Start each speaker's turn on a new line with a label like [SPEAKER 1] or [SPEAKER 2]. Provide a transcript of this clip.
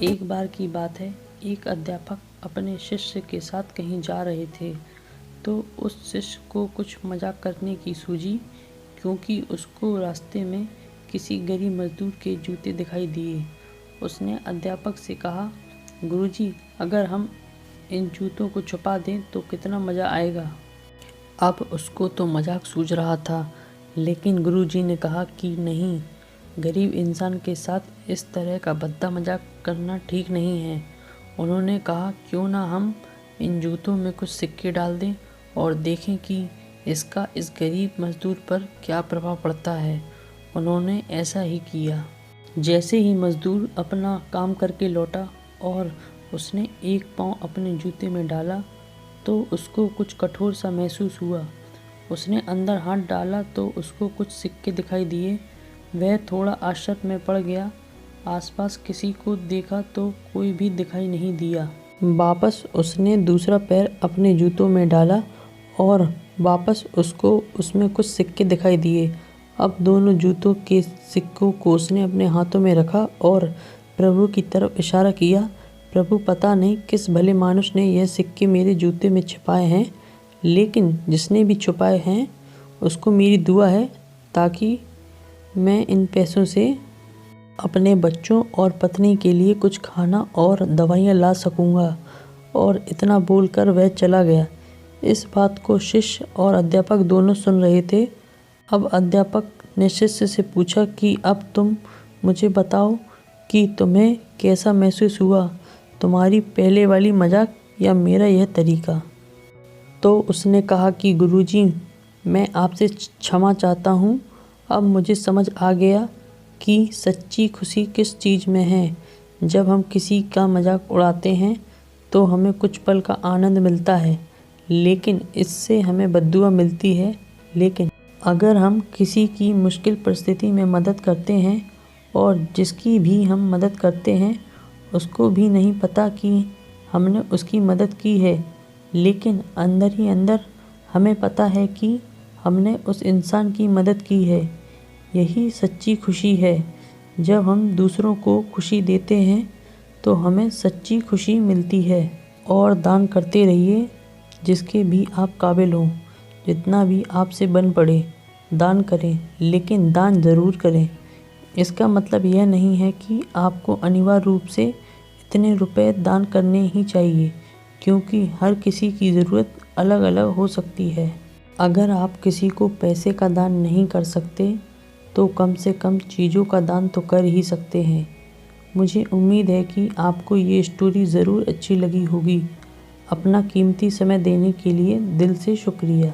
[SPEAKER 1] एक बार की बात है, एक अध्यापक अपने शिष्य के साथ कहीं जा रहे थे, तो उस शिष्य को कुछ मजाक करने की सूझी, क्योंकि उसको रास्ते में किसी गरीब मजदूर के जूते दिखाई दिए। उसने अध्यापक से कहा, गुरुजी, अगर हम इन जूतों को छुपा दें तो कितना मज़ा आएगा। अब उसको तो मजाक सूझ रहा था, लेकिन गुरुजी ने कहा कि नहीं, गरीब इंसान के साथ इस तरह का भद्दा मजाक करना ठीक नहीं है। उन्होंने कहा, क्यों ना हम इन जूतों में कुछ सिक्के डाल दें और देखें कि इसका इस गरीब मजदूर पर क्या प्रभाव पड़ता है। उन्होंने ऐसा ही किया। जैसे ही मजदूर अपना काम करके लौटा और उसने एक पाँव अपने जूते में डाला, तो उसको कुछ कठोर सा महसूस हुआ। उसने अंदर हाथ डाला तो उसको कुछ सिक्के दिखाई दिए। वह थोड़ा आश्चर्य में पड़ गया। आसपास किसी को देखा तो कोई भी दिखाई नहीं दिया। वापस उसने दूसरा पैर अपने जूतों में डाला और वापस उसको उसमें कुछ सिक्के दिखाई दिए। अब दोनों जूतों के सिक्कों को उसने अपने हाथों में रखा और प्रभु की तरफ इशारा किया। प्रभु, पता नहीं किस भले मानुष ने यह सिक्के मेरे जूते में छिपाए हैं, लेकिन जिसने भी छुपाए हैं उसको मेरी दुआ है, ताकि मैं इन पैसों से अपने बच्चों और पत्नी के लिए कुछ खाना और दवाइयाँ ला सकूँगा। और इतना बोलकर वह चला गया। इस बात को शिष्य और अध्यापक दोनों सुन रहे थे। अब अध्यापक ने शिष्य से पूछा कि अब तुम मुझे बताओ कि तुम्हें कैसा महसूस हुआ, तुम्हारी पहले वाली मजाक या मेरा यह तरीका। तो उसने कहा कि गुरुजी, मैं आपसे क्षमा चाहता हूँ। अब मुझे समझ आ गया कि सच्ची खुशी किस चीज़ में है। जब हम किसी का मजाक उड़ाते हैं तो हमें कुछ पल का आनंद मिलता है, लेकिन इससे हमें बद्दुआ मिलती है। लेकिन अगर हम किसी की मुश्किल परिस्थिति में मदद करते हैं और जिसकी भी हम मदद करते हैं उसको भी नहीं पता कि हमने उसकी मदद की है, लेकिन अंदर ही अंदर हमें पता है कि हमने उस इंसान की मदद की है। यही सच्ची खुशी है। जब हम दूसरों को खुशी देते हैं तो हमें सच्ची खुशी मिलती है। और दान करते रहिए, जिसके भी आप काबिल हों। जितना भी आपसे बन पड़े दान करें, लेकिन दान ज़रूर करें। इसका मतलब यह नहीं है कि आपको अनिवार्य रूप से इतने रुपए दान करने ही चाहिए, क्योंकि हर किसी की ज़रूरत अलग अलग हो सकती है। अगर आप किसी को पैसे का दान नहीं कर सकते तो कम से कम चीज़ों का दान तो कर ही सकते हैं। मुझे उम्मीद है कि आपको ये स्टोरी ज़रूर अच्छी लगी होगी। अपना कीमती समय देने के लिए दिल से शुक्रिया।